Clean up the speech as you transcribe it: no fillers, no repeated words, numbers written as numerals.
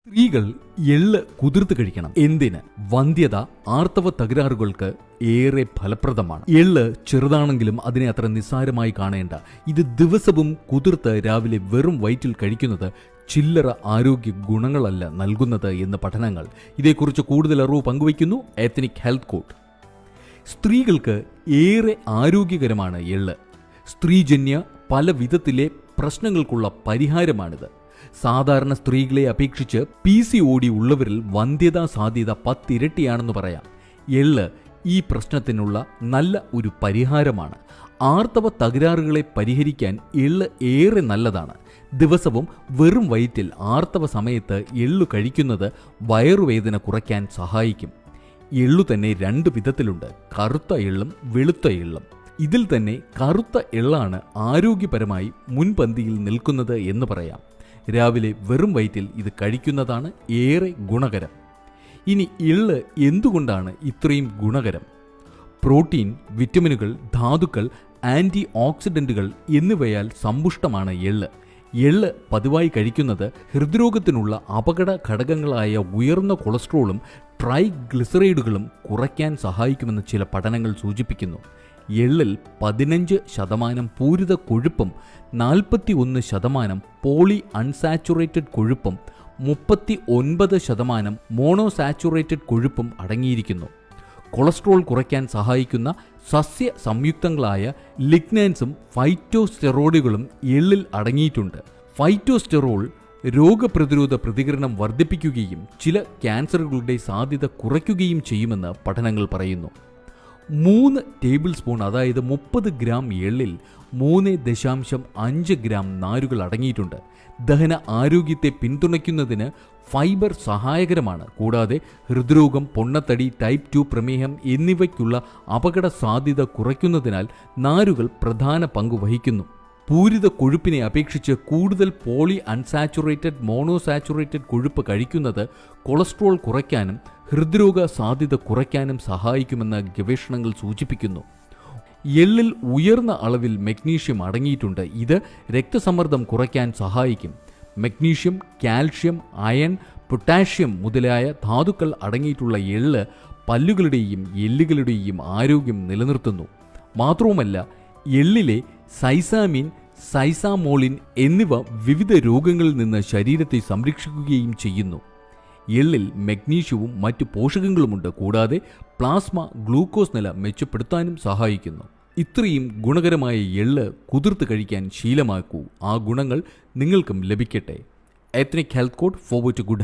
സ്ത്രീകൾ എള്ള് കുതിർത്ത് കഴിക്കണം. എന്തിന്? വന്ധ്യത, ആർത്തവ തകരാറുകൾക്ക് ഏറെ ഫലപ്രദമാണ്. എള്ള് ചെറുതാണെങ്കിലും അതിനെ അത്ര നിസ്സാരമായി കാണേണ്ട. ഇത് ദിവസവും കുതിർത്ത് രാവിലെ വെറും വയറ്റിൽ കഴിക്കുന്നത് ചില്ലറ ആരോഗ്യ ഗുണങ്ങളല്ല നൽകുന്നത് എന്ന് പഠനങ്ങൾ. ഇതേക്കുറിച്ച് കൂടുതൽ അറിവ് പങ്കുവയ്ക്കുന്നു എത്നിക് ഹെൽത്ത് കോഡ്. സ്ത്രീകൾക്ക് ഏറെ ആരോഗ്യകരമാണ് എള്ള്. സ്ത്രീജന്യ പല വിധത്തിലെ പ്രശ്നങ്ങൾക്കുള്ള പരിഹാരമാണിത്. സാധാരണ സ്ത്രീകളെ അപേക്ഷിച്ച് PCOD ഉള്ളവരിൽ വന്ധ്യതാ സാധ്യത 10 ഇരട്ടിയാണെന്ന് പറയാം. എള്ള് ഈ പ്രശ്നത്തിനുള്ള നല്ല ഒരു പരിഹാരമാണ്. ആർത്തവ തകരാറുകളെ പരിഹരിക്കാൻ എള്ള് ഏറെ നല്ലതാണ്. ദിവസവും വെറും വയറ്റിൽ ആർത്തവ സമയത്ത് എള്ളു കഴിക്കുന്നത് വയറുവേദന കുറയ്ക്കാൻ സഹായിക്കും. എള്ളു തന്നെ 2 വിധത്തിലുണ്ട്: കറുത്ത എള്ളും വെളുത്ത എള്ളും. ഇതിൽ തന്നെ കറുത്ത എള്ളാണ് ആരോഗ്യപരമായി മുൻപന്തിയിൽ നിൽക്കുന്നത് എന്ന് പറയാം. രാവിലെ വെറും വയറ്റിൽ ഇത് കഴിക്കുന്നതാണ് ഏറെ ഗുണകരം. ഇനി എള്ള് എന്തുകൊണ്ടാണ് ഇത്രയും ഗുണകരം? പ്രോട്ടീൻ, വിറ്റമിനുകൾ, ധാതുക്കൾ, ആൻറ്റി ഓക്സിഡൻറ്റുകൾ എന്നിവയാൽ സമ്പുഷ്ടമാണ് എള്ള്. എള്ള് പതിവായി കഴിക്കുന്നത് ഹൃദ്രോഗത്തിനുള്ള അപകട ഘടകങ്ങളായ ഉയർന്ന കൊളസ്ട്രോളും ട്രൈഗ്ലിസറൈഡുകളും കുറയ്ക്കാൻ സഹായിക്കുമെന്ന് ചില പഠനങ്ങൾ സൂചിപ്പിക്കുന്നു. എള്ളിൽ 15% പൂരിത കൊഴുപ്പും 41% പോളി അൺസാച്ചുറേറ്റഡ് കൊഴുപ്പും 39% മോണോസാച്ചുറേറ്റഡ് കൊഴുപ്പും അടങ്ങിയിരിക്കുന്നു. കൊളസ്ട്രോൾ കുറയ്ക്കാൻ സഹായിക്കുന്ന സസ്യ സംയുക്തങ്ങളായ ലിഗ്നാൻസും ഫൈറ്റോസ്റ്റെറോയിഡുകളും എള്ളിൽ അടങ്ങിയിട്ടുണ്ട്. ഫൈറ്റോസ്റ്റെറോൾ രോഗപ്രതിരോധ പ്രതികരണം വർദ്ധിപ്പിക്കുകയും ചില ക്യാൻസറുകളുടെ സാധ്യത കുറയ്ക്കുകയും ചെയ്യുമെന്ന് പഠനങ്ങൾ പറയുന്നു. 3 ടേബിൾ സ്പൂൺ, അതായത് 30 ഗ്രാം എള്ളിൽ 3.5 ഗ്രാം നാരുകൾ അടങ്ങിയിട്ടുണ്ട്. ദഹന ആരോഗ്യത്തെ പിന്തുണയ്ക്കുന്നതിന് ഫൈബർ സഹായകരമാണ്. കൂടാതെ ഹൃദ്രോഗം, പൊണ്ണത്തടി, ടൈപ്പ് 2 പ്രമേഹം എന്നിവയ്ക്കുള്ള അപകട സാധ്യത കുറയ്ക്കുന്നതിനാൽ നാരുകൾ പ്രധാന പങ്ക് വഹിക്കുന്നു. പൂരിത കൊഴുപ്പിനെ അപേക്ഷിച്ച് കൂടുതൽ പോളി അൺസാച്ചുറേറ്റഡ്, മോണോസാച്ചുറേറ്റഡ് കൊഴുപ്പ് കഴിക്കുന്നത് കൊളസ്ട്രോൾ കുറയ്ക്കാനും ഹൃദ്രോഗ സാധ്യത കുറയ്ക്കാനും സഹായിക്കുമെന്ന് ഗവേഷണങ്ങൾ സൂചിപ്പിക്കുന്നു. എള്ളിൽ ഉയർന്ന അളവിൽ മഗ്നീഷ്യം അടങ്ങിയിട്ടുണ്ട്. ഇത് രക്തസമ്മർദ്ദം കുറയ്ക്കാൻ സഹായിക്കും. മഗ്നീഷ്യം, കാൽഷ്യം, അയൺ, പൊട്ടാഷ്യം മുതലായ ധാതുക്കൾ അടങ്ങിയിട്ടുള്ള എള്ള് പല്ലുകളുടെയും എല്ലുകളുടെയും ആരോഗ്യം നിലനിർത്തുന്നു. മാത്രവുമല്ല, എള്ളിലെ സൈസാമിൻ, സൈസാമോളിൻ എന്നിവ വിവിധ രോഗങ്ങളിൽ നിന്ന് ശരീരത്തെ സംരക്ഷിക്കുകയും ചെയ്യുന്നു. എള്ളിൽ മഗ്നീഷ്യവും മറ്റു പോഷകങ്ങളുമുണ്ട്. കൂടാതെ പ്ലാസ്മ ഗ്ലൂക്കോസ് നില മെച്ചപ്പെടുത്താനും സഹായിക്കുന്നു. ഇത്രയും ഗുണകരമായ എള്ള് കുതിർത്ത് കഴിക്കാൻ ശീലമാക്കൂ. ആ ഗുണങ്ങൾ നിങ്ങൾക്കും ലഭിക്കട്ടെ. Ethnic health code, forward to good health.